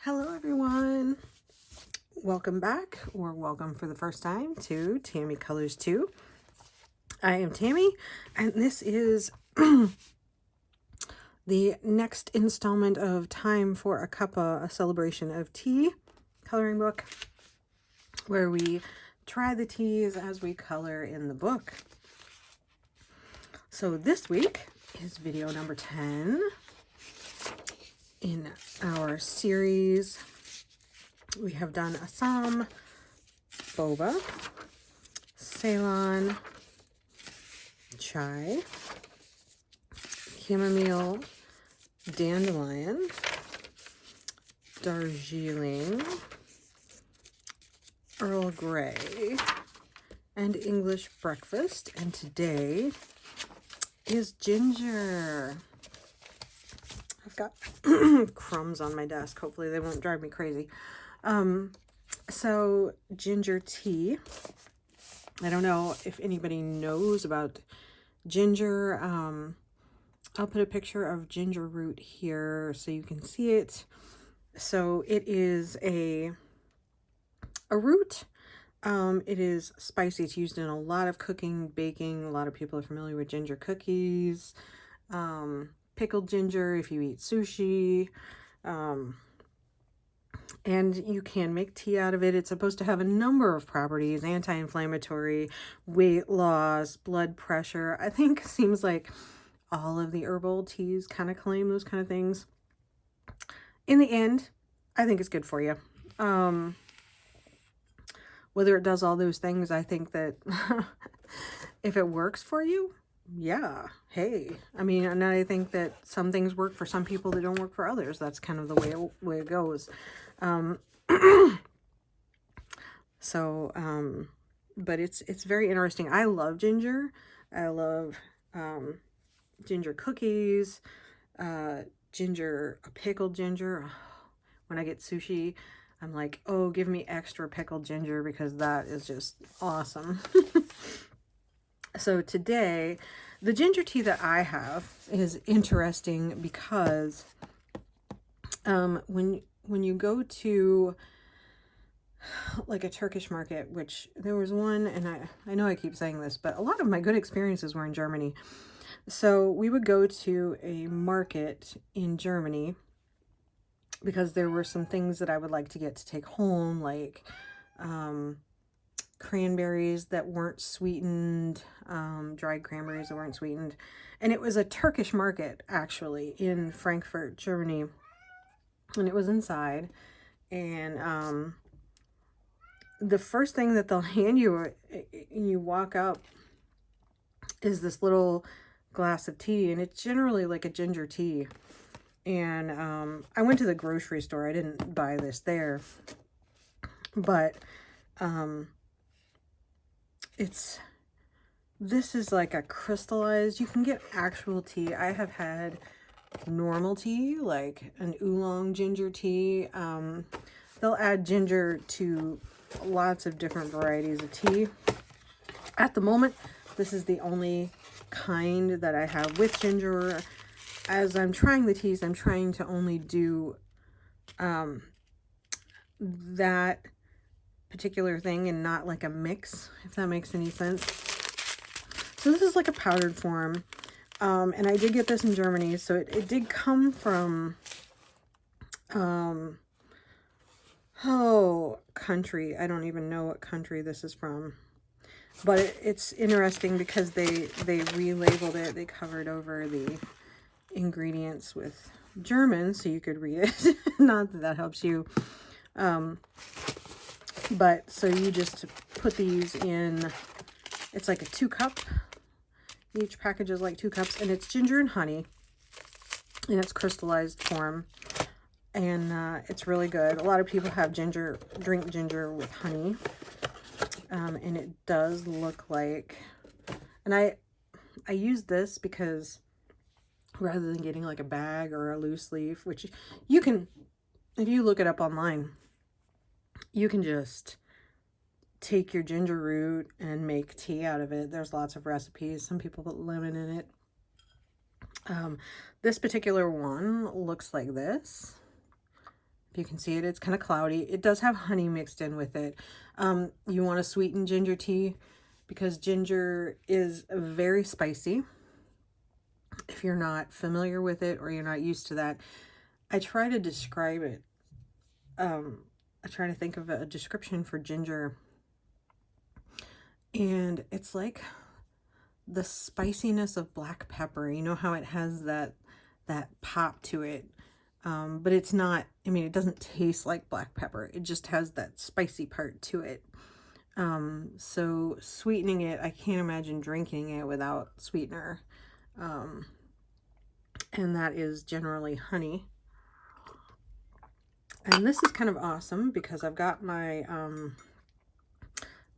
Hello everyone, welcome back, or welcome for the first time to Tammy Colors 2. I am Tammy, and this is the next installment of Time for a Cuppa, a celebration of tea coloring book, where we try the teas as we color in the book. So this week is video number 10 in our series. We have done Assam, Boba, Ceylon, Chai, Chamomile, Dandelion, Darjeeling, Earl Grey, and English Breakfast. And today is ginger. I've got crumbs on my desk. Hopefully they won't drive me crazy. So ginger tea. I don't know if anybody knows about ginger. I'll put a picture of ginger root here so you can see it. So it is a root. It is spicy. It's used in a lot of cooking, baking. A lot of people are familiar with ginger cookies. Pickled ginger if you eat sushi. And you can make tea out of it. It's supposed to have a number of properties: anti-inflammatory, weight loss, blood pressure. I think it seems like all of the herbal teas kind of claim those kind of things. In the end, I think it's good for you. Whether it does all those things, I think that if it works for you, yeah, hey. I mean, and I think that some things work for some people that don't work for others. That's kind of the way it goes. But it's very interesting. I love ginger. I love ginger cookies, pickled ginger. When I get sushi, I'm like, oh, give me extra pickled ginger, because that is just awesome. So today, the ginger tea that I have is interesting because when you go to like a Turkish market, which there was one, and I know I keep saying this, but a lot of my good experiences were in Germany. So we would go to a market in Germany because there were some things that I would like to get to take home, like cranberries that weren't sweetened, dried cranberries that weren't sweetened. And it was a Turkish market, actually, in Frankfurt, Germany. And it was inside. And the first thing that they'll hand you, you walk up, is this little glass of tea. And it's generally like a ginger tea. And I went to the grocery store. I didn't buy this there. But this is like a crystallized, you can get actual tea. I have had normal tea, like an oolong ginger tea. They'll add ginger to lots of different varieties of tea. At the moment, this is the only kind that I have with ginger. As I'm trying the teas, I'm trying to only do that particular thing and not like a mix, if that makes any sense. So this is like a powdered form. And I did get this in Germany, so it did come from, country. I don't even know what country this is from. But it's interesting because they relabeled it. They covered over the ingredients with German so you could read it. Not that that helps you. But so you just put these in, it's like a 2 cup. Each package is like 2 cups, and it's ginger and honey in its crystallized form. And it's really good. A lot of people have drink ginger with honey. And it does look like, and I use this because rather than getting like a bag or a loose leaf, which you can, if you look it up online, you can just take your ginger root and make tea out of it. There's lots of recipes. Some people put lemon in it. This particular one looks like this. If you can see it, it's kind of cloudy. It does have honey mixed in with it. You want to sweeten ginger tea because ginger is very spicy. If you're not familiar with it or you're not used to that, I try to describe it. I try to think of a description for ginger, and it's like the spiciness of black pepper. You know how it has that pop to it, but it's not, I mean, it doesn't taste like black pepper. It just has that spicy part to it. So sweetening it, I can't imagine drinking it without sweetener. And that is generally honey. And this is kind of awesome because I've got my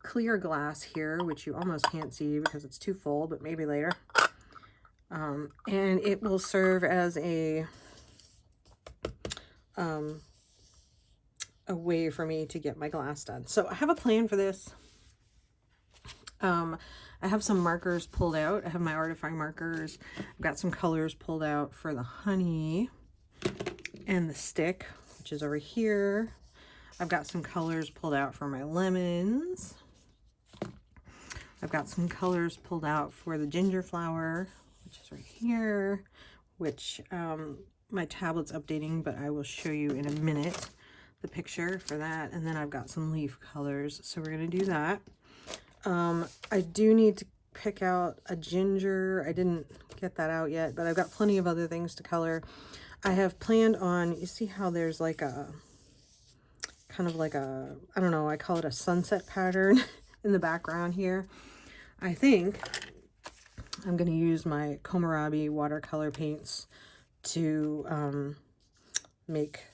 clear glass here, which you almost can't see because it's too full, but maybe later. And it will serve as a way for me to get my glass done. So I have a plan for this. I have some markers pulled out. I have my Artify markers. I've got some colors pulled out for the honey and the stick, which is over here. I've got some colors pulled out for my lemons. I've got some colors pulled out for the ginger flower, which is right here, which my tablet's updating, but I will show you in a minute the picture for that. And then I've got some leaf colors, so we're going to do that. I do need to pick out a ginger. I didn't get that out yet, but I've got plenty of other things to color. I have planned on, you see how there's like a, kind of like a, I don't know, I call it a sunset pattern in the background here. I think I'm going to use my Kohlrabi watercolor paints to make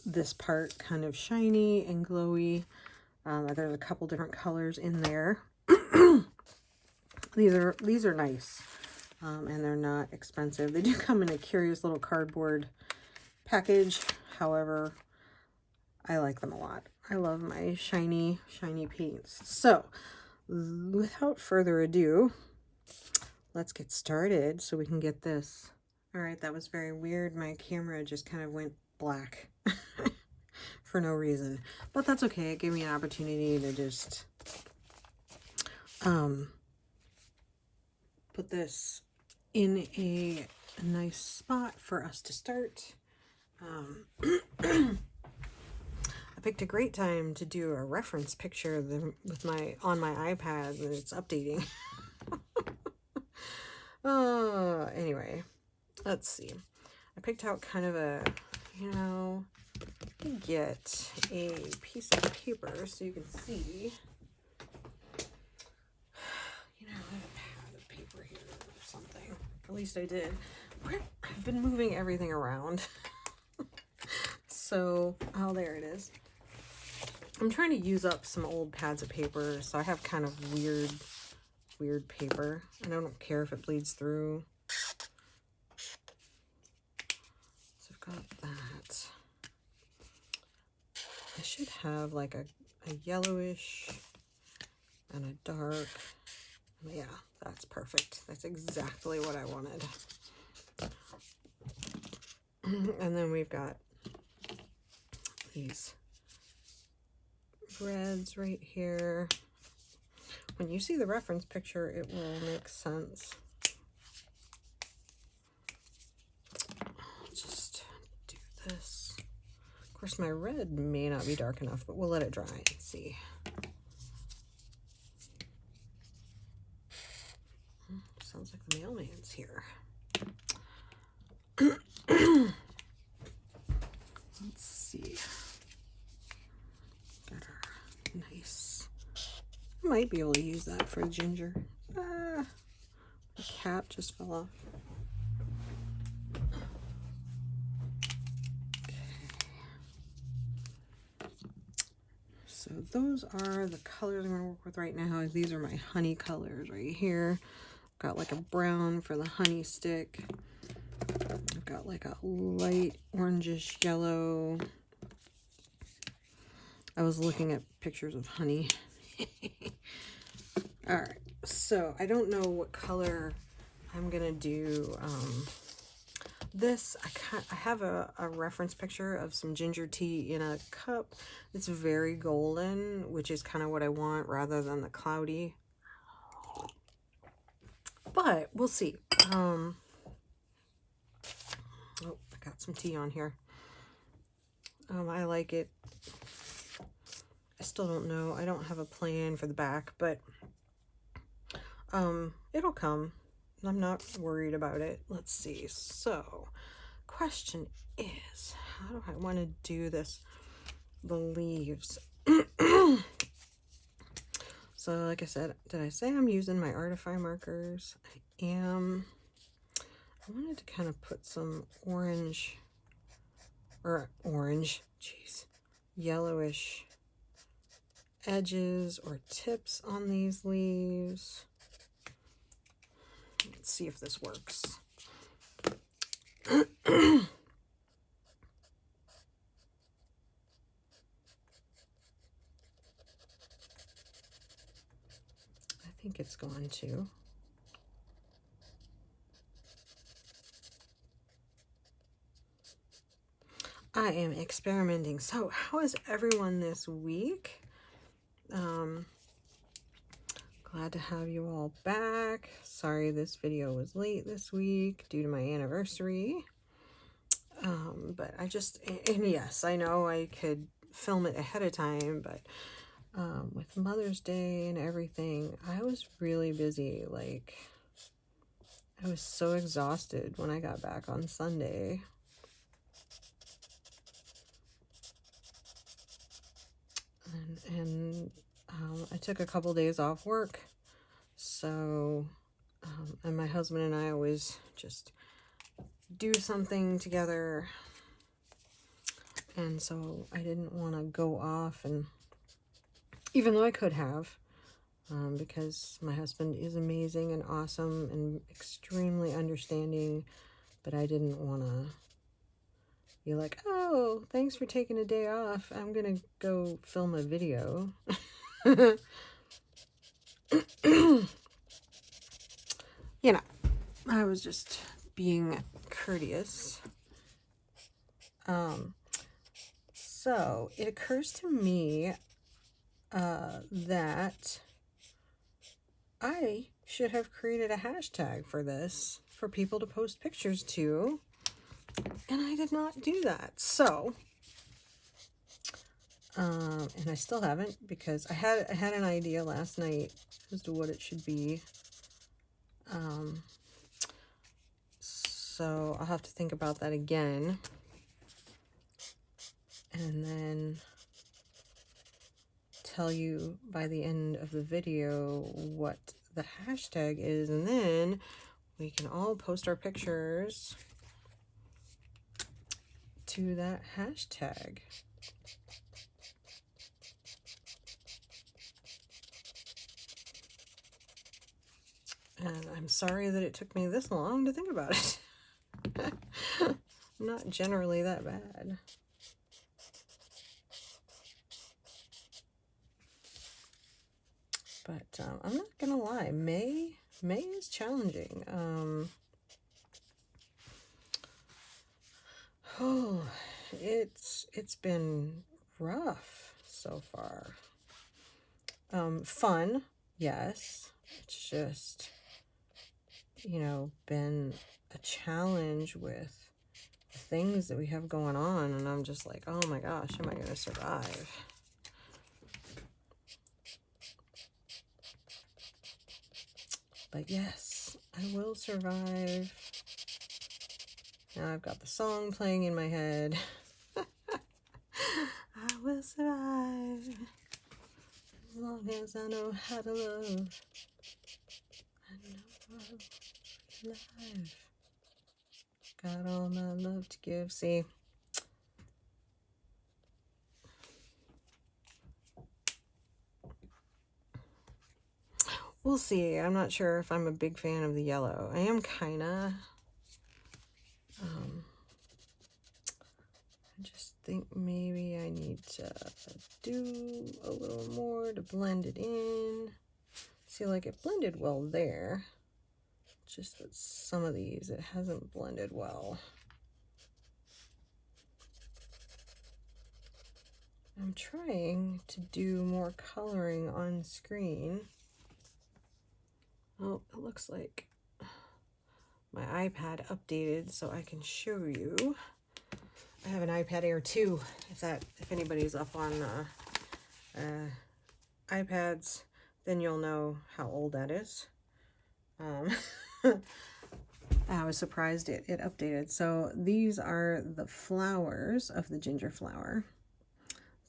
this part kind of shiny and glowy. There's a couple different colors in there. These are nice, and they're not expensive. They do come in a curious little cardboard package. However, I like them a lot. I love my shiny paints. So without further ado, let's get started so we can get this. All right, that was very weird. My camera just kind of went black for no reason, but that's okay. It gave me an opportunity to just put this in a nice spot for us to start. I picked a great time to do a reference picture with on my iPad, and it's updating. Anyway, let's see. I picked out kind of a, get a piece of paper so you can see. I have a pad of paper here or something. At least I did. I've been moving everything around. So, oh, there it is. I'm trying to use up some old pads of paper, so I have kind of weird paper, and I don't care if it bleeds through. So I've got that. I should have like a yellowish and a dark. Yeah, that's perfect. That's exactly what I wanted. And then we've got these reds right here. When you see the reference picture, it will make sense. I'll just do this. Of course, my red may not be dark enough, but we'll let it dry and see. Sounds like the mailman's here. Let's see. Got our nice. Might be able to use that for ginger. The cap just fell off. Okay. So those are the colors I'm going to work with right now. These are my honey colors right here. I've got like a brown for the honey stick. I've got like a light orangish yellow. I was looking at pictures of honey. All right, so I don't know what color I'm gonna do This, I have a reference picture of some ginger tea in a cup. It's very golden, which is kind of what I want rather than the cloudy. But we'll see. Oh, I got some tea on here. I like it. I still don't know. I don't have a plan for the back, but it'll come. I'm not worried about it. Let's see. So, question is, how do I want to do this? The leaves. So, like I said, did I say I'm using my Artify markers? I am. I wanted to kind of put some orange, jeez, yellowish edges or tips on these leaves. Let's see if this works. I think it's going to. I am experimenting. So, how is everyone this week? Glad to have you all back. Sorry this video was late this week due to my anniversary. But I just, and yes, I know I could film it ahead of time, but with Mother's Day and everything, I was really busy. Like, I was so exhausted when I got back on Sunday. And I took a couple days off work. So, and my husband and I always just do something together. And so I didn't want to go off, and even though I could have, because my husband is amazing and awesome and extremely understanding, but I didn't want to be like, oh, thanks for taking a day off. I'm going to go film a video. You know, I was just being courteous. So it occurs to me that I should have created a hashtag for this for people to post pictures to, and I did not do that. So, and I still haven't, because I had an idea last night as to what it should be. So I'll have to think about that again, and then tell you by the end of the video what the hashtag is, and then we can all post our pictures to that hashtag. And I'm sorry that it took me this long to think about it. I'm not generally that bad. But I'm not gonna lie, May is challenging. Oh, it's been rough so far. Fun, yes. It's just, you know, been a challenge with things that we have going on, and I'm just like, oh my gosh, am I gonna survive? But yes, I will survive. Now I've got the song playing in my head. I will survive as long as I know how to love. I know I'm alive. Got all my love to give. See, we'll see. I'm not sure if I'm a big fan of the yellow. I am kinda. I just think maybe I need to do a little more to blend it in. See, like, it blended well there. Just that some of these, it hasn't blended well. I'm trying to do more coloring on screen. Oh, it looks like my iPad updated so I can show you. I have an iPad Air 2, if anybody's up on iPads, then you'll know how old that is. I was surprised it updated. So these are the flowers of the ginger flower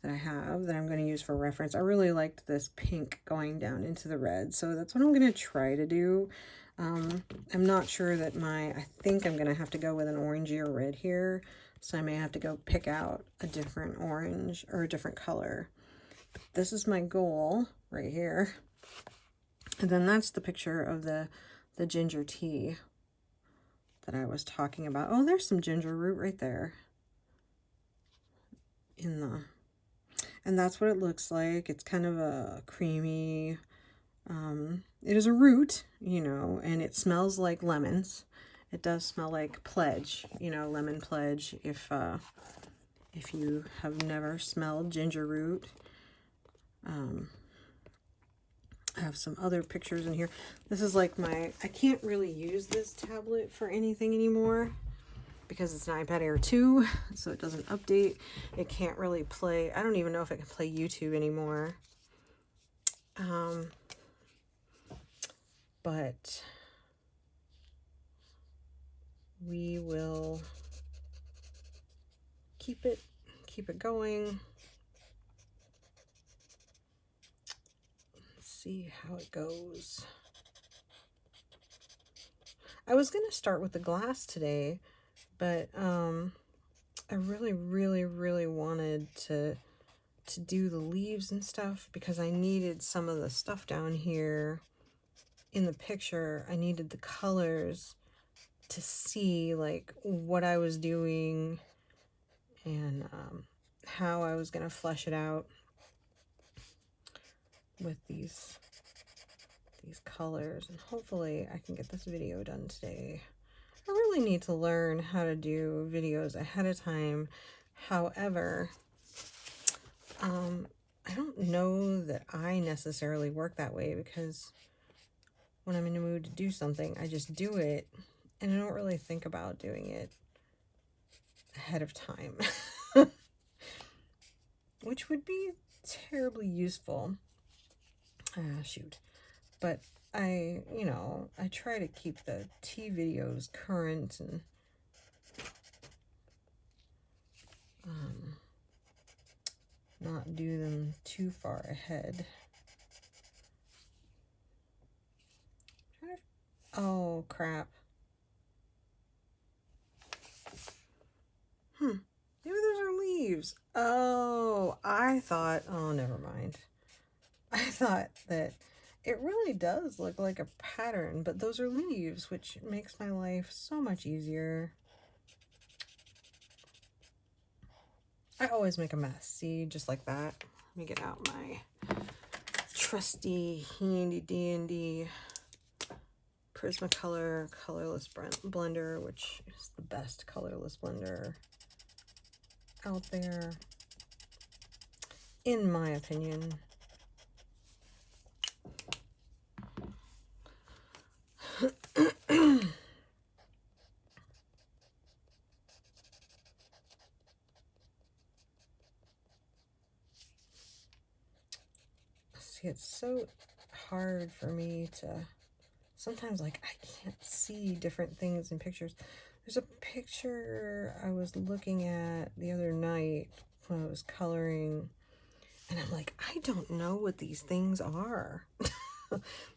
that I have that I'm going to use for reference. I really liked this pink going down into the red, so that's what I'm going to try to do. I'm not sure that I think I'm going to have to go with an orangey or red here, so I may have to go pick out a different orange or a different color. But this is my goal right here. And then that's the picture of the ginger tea that I was talking about. Oh, there's some ginger root right there. And that's what it looks like. It's kind of a creamy, it is a root, you know, and it smells like lemons. It does smell like Pledge, you know, lemon Pledge, if you have never smelled ginger root. I have some other pictures in here. This is like I can't really use this tablet for anything anymore because it's an iPad Air 2, so it doesn't update. It can't really play, I don't even know if it can play YouTube anymore. But we will keep it going. Let's see how it goes. I was going to start with the glass today, but I really wanted to do the leaves and stuff because I needed some of the stuff down here in the picture. I needed the colors to see like what I was doing and how I was going to flesh it out with these colors, and hopefully I can get this video done today. I really need to learn how to do videos ahead of time. However, I don't know that I necessarily work that way, because when I'm in the mood to do something, I just do it, and I don't really think about doing it ahead of time, which would be terribly useful. Shoot. But I try to keep the tea videos current and not do them too far ahead. Oh, crap. Maybe those are leaves. Oh, never mind. I thought that it really does look like a pattern, but those are leaves, which makes my life so much easier. I always make a mess. See, just like that. Let me get out my trusty handy dandy Prismacolor colorless blender, which is the best colorless blender out there, in my opinion. See, it's so hard for me to sometimes, like, I can't see different things in pictures. There's a picture I was looking at the other night when I was coloring, and I'm like, I don't know what these things are.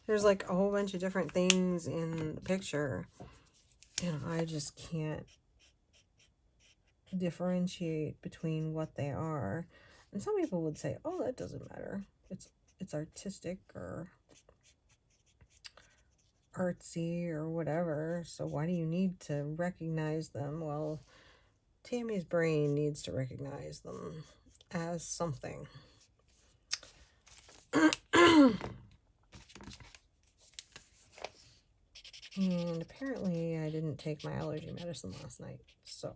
There's like a whole bunch of different things in the picture, and I just can't differentiate between what they are. And some people would say, oh, that doesn't matter. It's artistic or artsy or whatever, so why do you need to recognize them? Well, Tammy's brain needs to recognize them as something. And apparently I didn't take my allergy medicine last night, so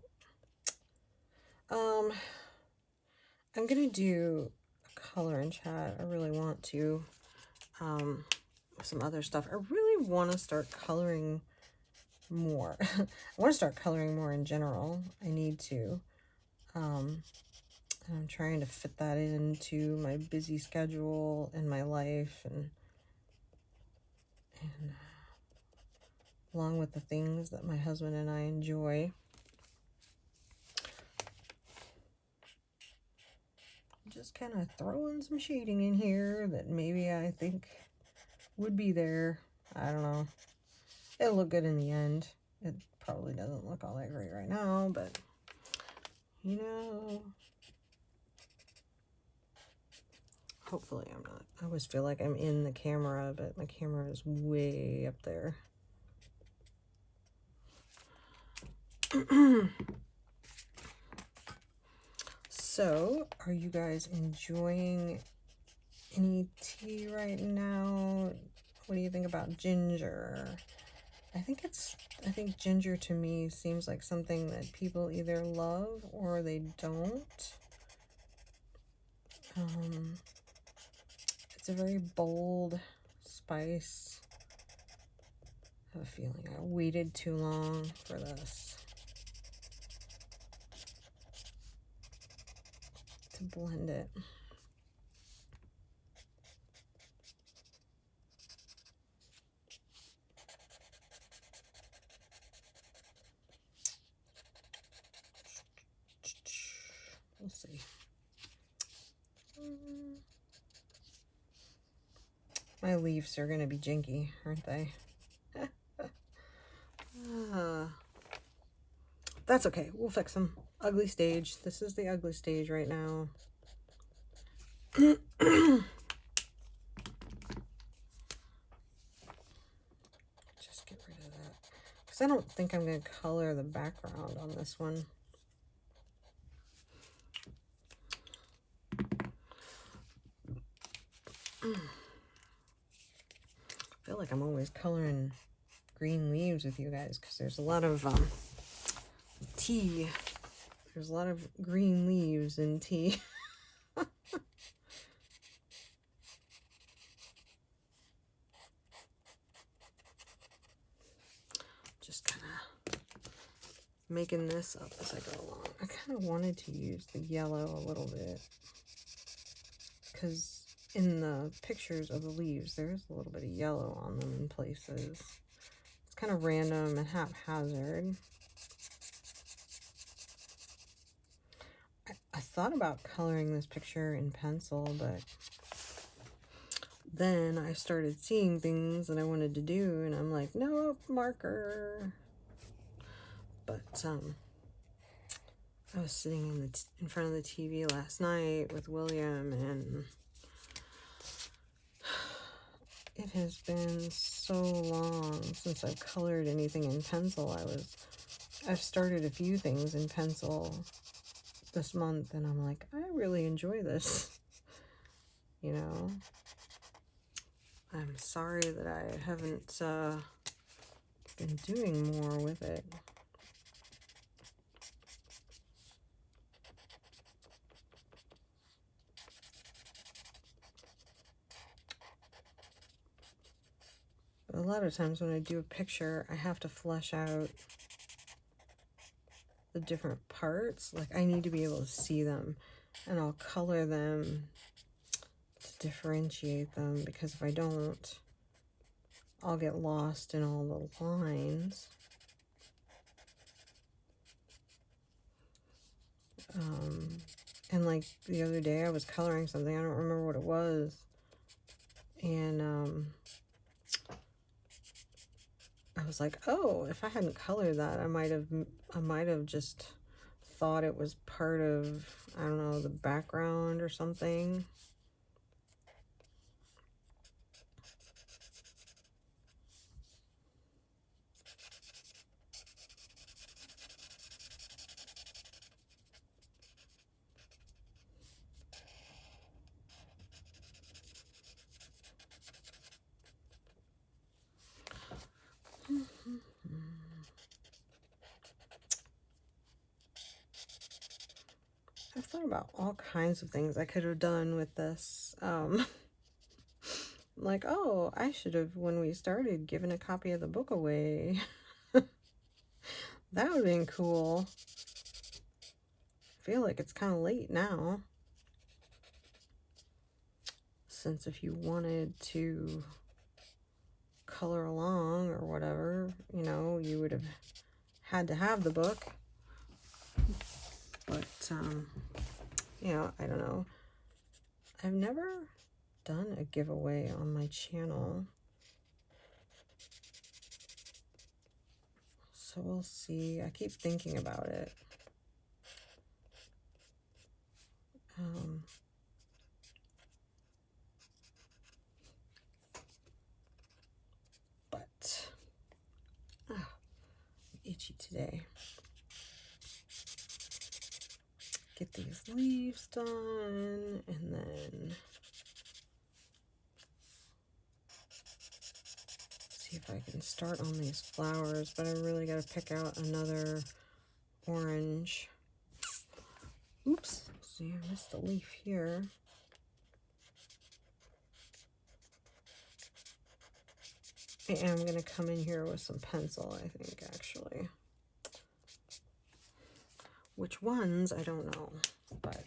I'm going to do a color in chat. I really want to. Some other stuff. I really want to start coloring more. I want to start coloring more in general. I need to. And I'm trying to fit that into my busy schedule and my life, and along with the things that my husband and I enjoy. Just kind of throwing some shading in here that maybe I think would be there. I don't know. It'll look good in the end. It probably doesn't look all that great right now, but you know, hopefully I'm not. I always feel like I'm in the camera, but my camera is way up there. So, are you guys enjoying any tea right now? What do you think about ginger? I think ginger to me seems like something that people either love or they don't. It's a very bold spice. I have a feeling I waited too long for this to blend it. We'll see. My leaves are going to be jinky, aren't they? That's okay. We'll fix them. Ugly stage. This is the ugly stage right now. Just get rid of that. Because I don't think I'm going to color the background on this one. I feel like I'm always coloring green leaves with you guys because there's a lot of tea. There's a lot of green leaves in tea. Just kind of making this up as I go along. I kind of wanted to use the yellow a little bit because in the pictures of the leaves, there's a little bit of yellow on them in places. It's kind of random and haphazard. I thought about coloring this picture in pencil, but then I started seeing things that I wanted to do, and I'm like, nope, marker. But I was sitting in front of the TV last night with William, and it has been so long since I've colored anything in pencil. I've started a few things in pencil this month, and I'm like, I really enjoy this. You know, I'm sorry that I haven't been doing more with it. But a lot of times when I do a picture, I have to flesh out the different parts. Like, I need to be able to see them, and I'll color them to differentiate them, because if I don't, I'll get lost in all the lines. And like the other day I was coloring something, I don't remember what it was, and I was like, oh, if I hadn't colored that, I might have just thought it was part of, I don't know, the background or something. I've thought about all kinds of things I could have done with this. Like, oh, I should have, when we started, given a copy of the book away. That would have been cool. I feel like it's kind of late now. Since if you wanted to color along or whatever, you know, you would have had to have the book. But, you know, I don't know. I've never done a giveaway on my channel. So we'll see. I keep thinking about it. But I'm itchy today. Get these leaves done, and then see if I can start on these flowers, but I really got to pick out another orange. Oops, see, I missed a leaf here. I am going to come in here with some pencil, I think, actually. Which ones, I don't know, but...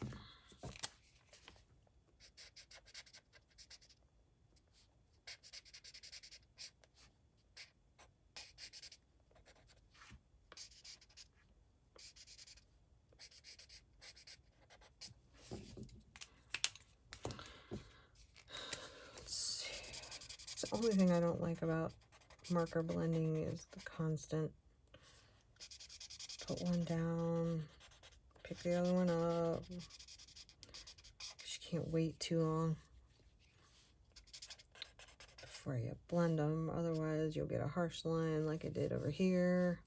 The only thing I don't like about marker blending is the constant put one down, pick the other one up. You can't wait too long before you blend them, otherwise you'll get a harsh line like I did over here.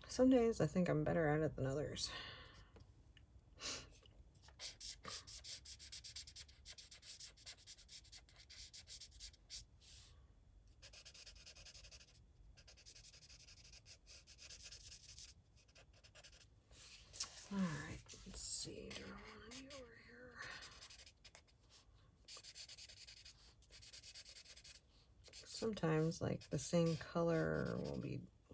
Some days I think I'm better at it than others. All right, let's see. Do I want any over here? Sometimes, like, the same color will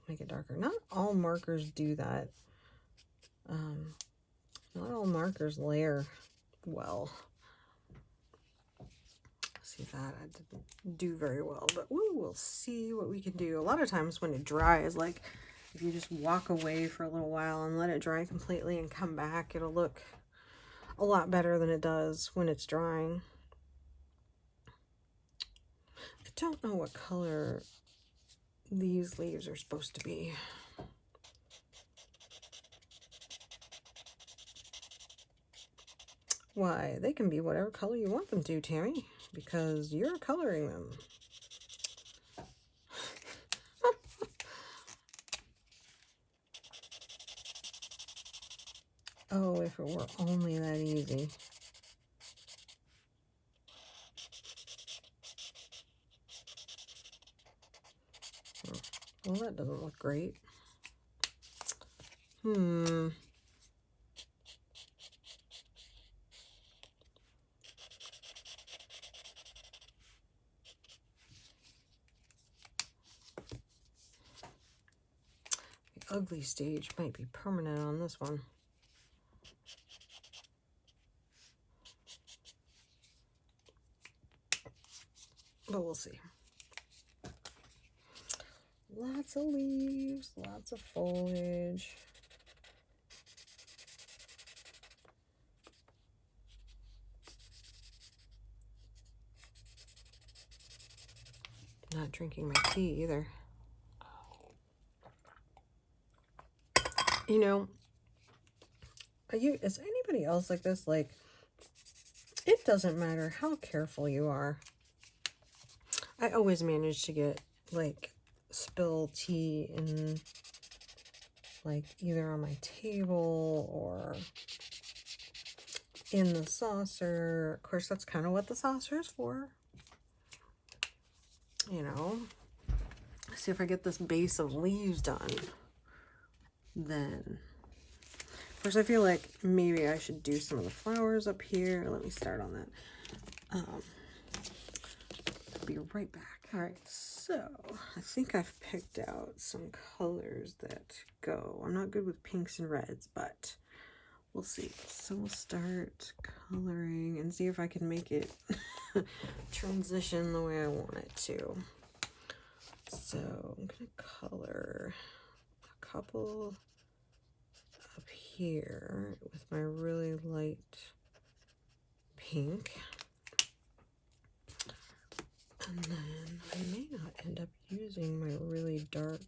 make it darker. Not all markers do that. Not all markers layer well. See, that I didn't do very well, but we'll see what we can do. A lot of times when it dries, like if you just walk away for a little while and let it dry completely and come back, it'll look a lot better than it does when it's drying. I don't know what color these leaves are supposed to be. Why, they can be whatever color you want them to, Tammy, because you're coloring them. Oh, if it were only that easy. Well, that doesn't look great. The ugly stage might be permanent on this one. But we'll see. Lots of leaves, lots of foliage. Not drinking my tea either. You know, is anybody else like this? Like, it doesn't matter how careful you are. I always manage to get, like, spill tea in, like, either on my table or in the saucer. Of course, that's kind of what the saucer is for. You know, see if I get this base of leaves done. Then, of course, I feel like maybe I should do some of the flowers up here. Let me start on that. I'll be right back. All right, so I think I've picked out some colors that go. I'm not good with pinks and reds, but we'll see. So we'll start coloring and see if I can make it transition the way I want it to. So I'm gonna color a couple up here with my really light pink. And then I may not end up using my really dark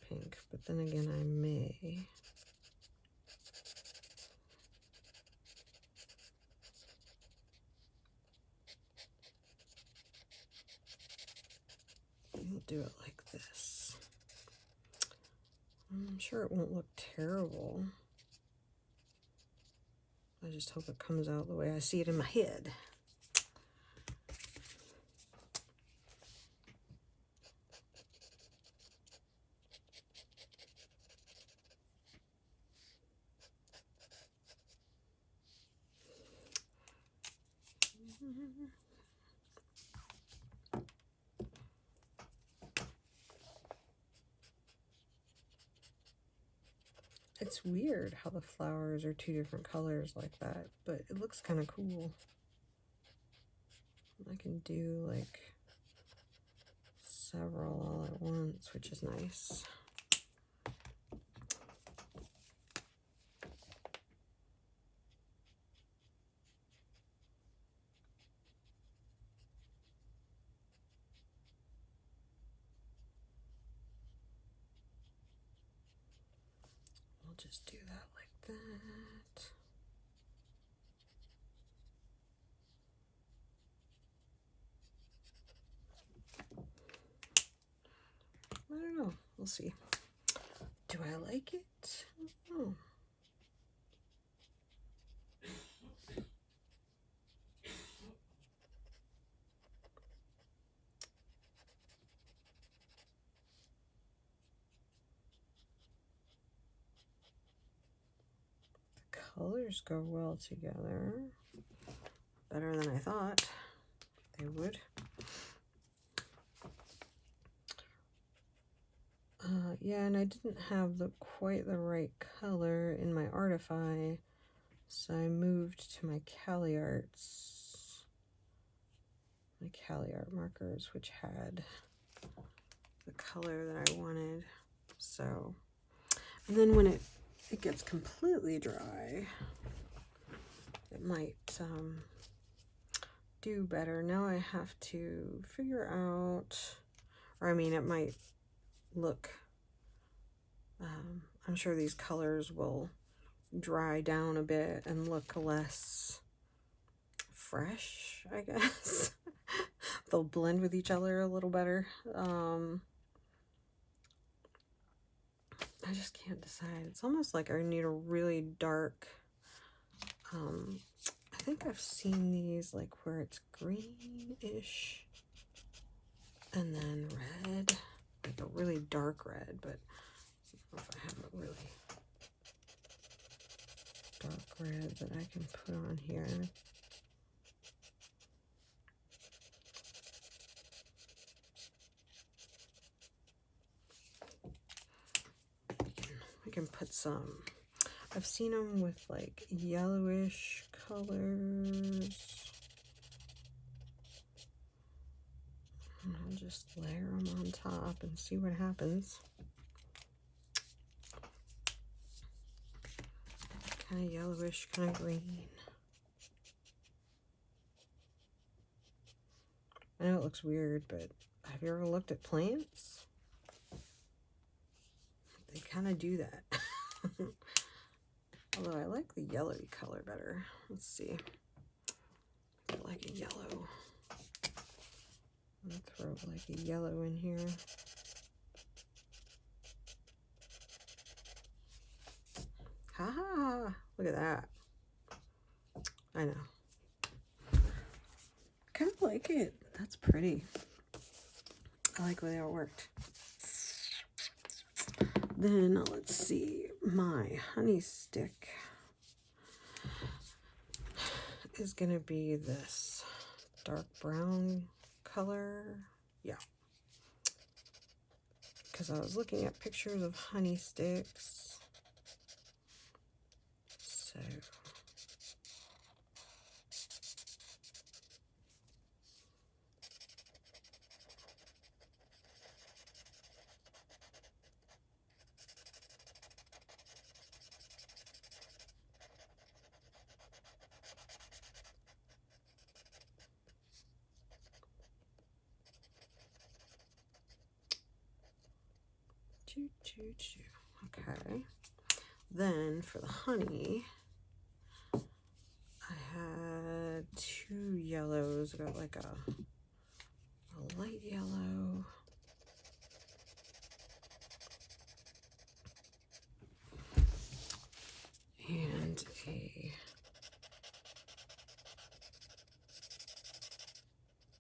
pink, but then again I may. We'll do it like this. I'm sure it won't look terrible. I just hope it comes out the way I see it in my head. It's weird how the flowers are two different colors like that, but it looks kind of cool. I can do like several all at once, which is nice. We'll just do that like that. I don't know. We'll see. Do I like it? I don't know. The colors go well together. Better than I thought they would. Yeah, and I didn't have quite the right color in my Artify, so I moved to my CaliArts, my CaliArt markers, which had the color that I wanted. So, and then when it gets completely dry, it might do better. Now I have to figure out, or I mean, it might look, I'm sure these colors will dry down a bit and look less fresh, I guess. They'll blend with each other a little better. I just can't decide. It's almost like I need a really dark, I think I've seen these like where it's greenish and then red, like a really dark red, but I don't know if I have a really dark red that I can put on here. We can put some, I've seen them with like yellowish colors. And I'll just layer them on top and see what happens. Kind of yellowish, kind of green. I know it looks weird, but have you ever looked at plants? They kind of do that. Although I like the yellowy color better. Let's see. I like a yellow. I'm gonna throw like a yellow in here. Ha ha! Look at that. I know. Kind of like it. That's pretty. I like the way they all worked. Then let's see, my honey stick is gonna be this dark brown color. Yeah, because I was looking at pictures of honey sticks. So okay. Then for the honey, I had 2 yellows. I got like a light yellow. And a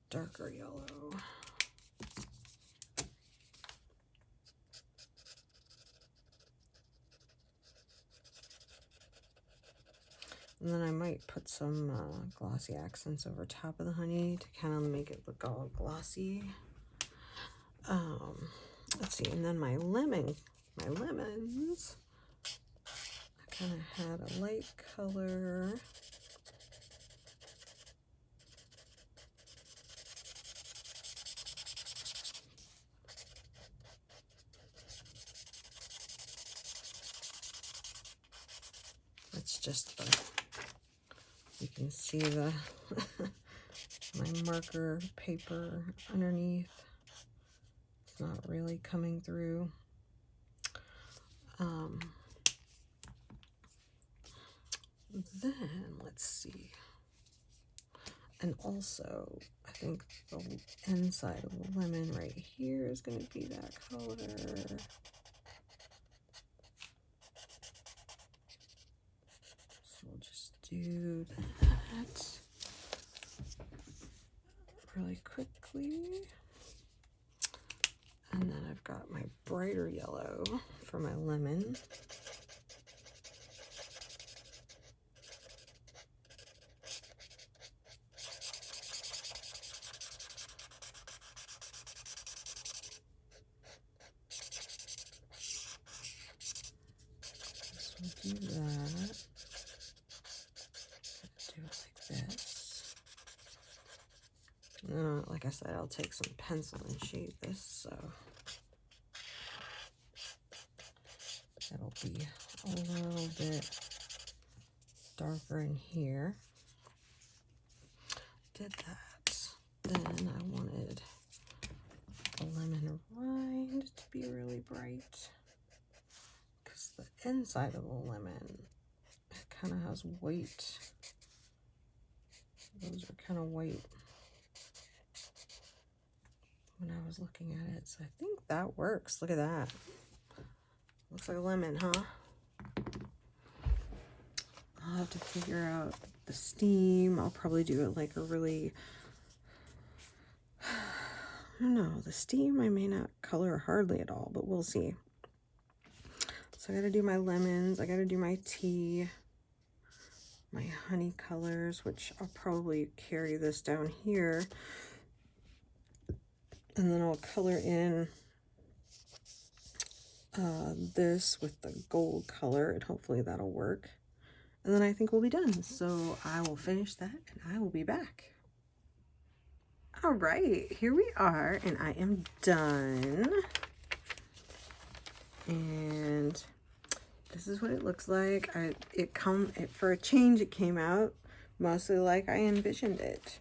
darker yellow. And then I might put some glossy accents over top of the honey to kind of make it look all glossy. Let's see, and then my lemons, I kind of had a light color. It's just the, you can see the my marker paper underneath. It's not really coming through. Then let's see. And also, I think the inside of the lemon right here is going to be that color. So we'll just do that really quickly. And then I've got my brighter yellow for my lemon. So we'll do that. Do it like this. Like I said, I'll take some pencil and shade this, so that'll be a little bit darker in here. Did that. Then I wanted the lemon rind to be really bright, because the inside of the lemon kind of has white. Those are kind of white when I was looking at it, so I think that works. Look at that. Looks like a lemon, huh? I'll have to figure out the steam. I'll probably do it like a really, I don't know, the steam I may not color hardly at all, but we'll see. So I gotta do my lemons, I gotta do my tea, my honey colors, which I'll probably carry this down here. And then I'll color in this with the gold color, and hopefully that'll work. And then I think we'll be done. So I will finish that and I will be back. All right, here we are, and I am done. And this is what it looks like. For a change, it came out mostly like I envisioned it.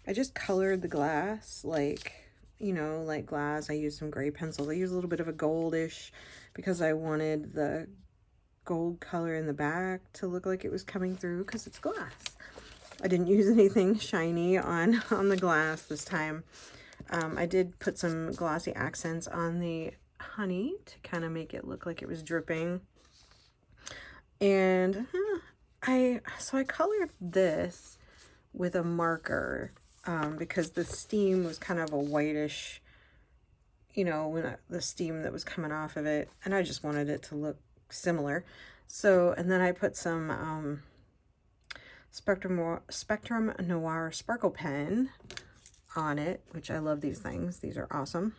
I just colored the glass like, you know, like glass. I used some gray pencils. I used a little bit of a goldish because I wanted the gold color in the back to look like it was coming through because it's glass. I didn't use anything shiny on the glass this time. I did put some glossy accents on the honey to kind of make it look like it was dripping. And I colored this with a marker because the steam was kind of a whitish you know, when the steam that was coming off of it, and I just wanted it to look similar. So, and then I put some Spectrum Noir Sparkle Pen on it, which I love these things. These are awesome.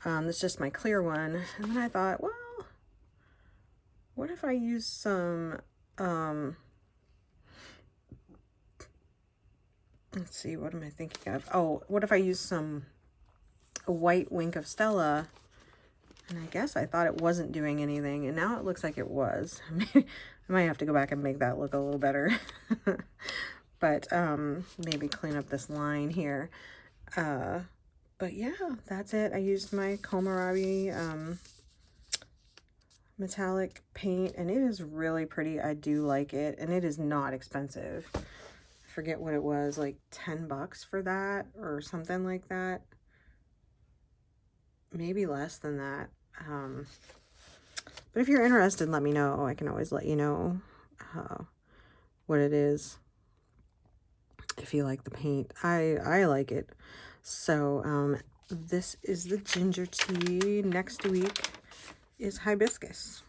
This is just my clear one. And then I thought, well, what if I use some, let's see, what am I thinking of? Oh, what if I use a white Wink of Stella? And I guess I thought it wasn't doing anything, and now it looks like it was. I might have to go back and make that look a little better. But maybe clean up this line here. But yeah, that's it. I used my Kohlrabi metallic paint, and it is really pretty. I do like it, and it is not expensive. I forget what it was, like 10 bucks for that or something like that. Maybe less than that. But if you're interested, let me know. I can always let you know what it is. If you like the paint, I like it. So this is the ginger tea. Next week is hibiscus,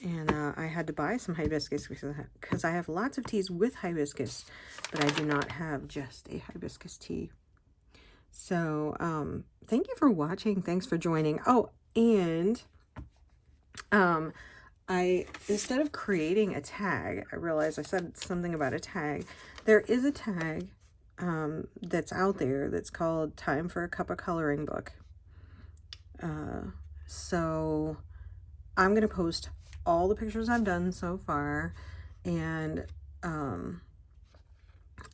and I had to buy some hibiscus because I have lots of teas with hibiscus, but I do not have just a hibiscus tea. So thank you for watching. Thanks for joining. Oh, and instead of creating a tag, I realized I said something about a tag. There is a tag that's out there that's called Time for a Cuppa Coloring Book. So I'm going to post all the pictures I've done so far, and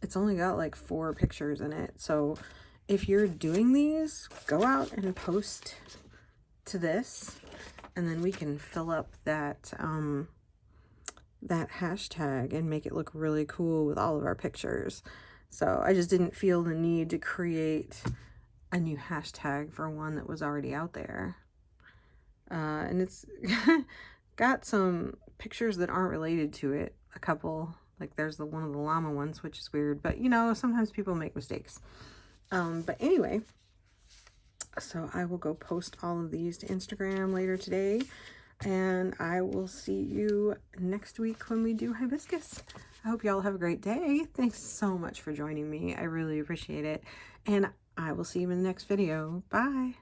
it's only got like 4 pictures in it. So if you're doing these, go out and post to this, and then we can fill up that that hashtag and make it look really cool with all of our pictures. So I just didn't feel the need to create a new hashtag for one that was already out there. And it's got some pictures that aren't related to it. A couple, like there's one of the llama ones, which is weird, but you know, sometimes people make mistakes. But anyway, so I will go post all of these to Instagram later today, and I will see you next week when we do hibiscus. I hope y'all have a great day. Thanks so much for joining me. I really appreciate it, and I will see you in the next video. Bye.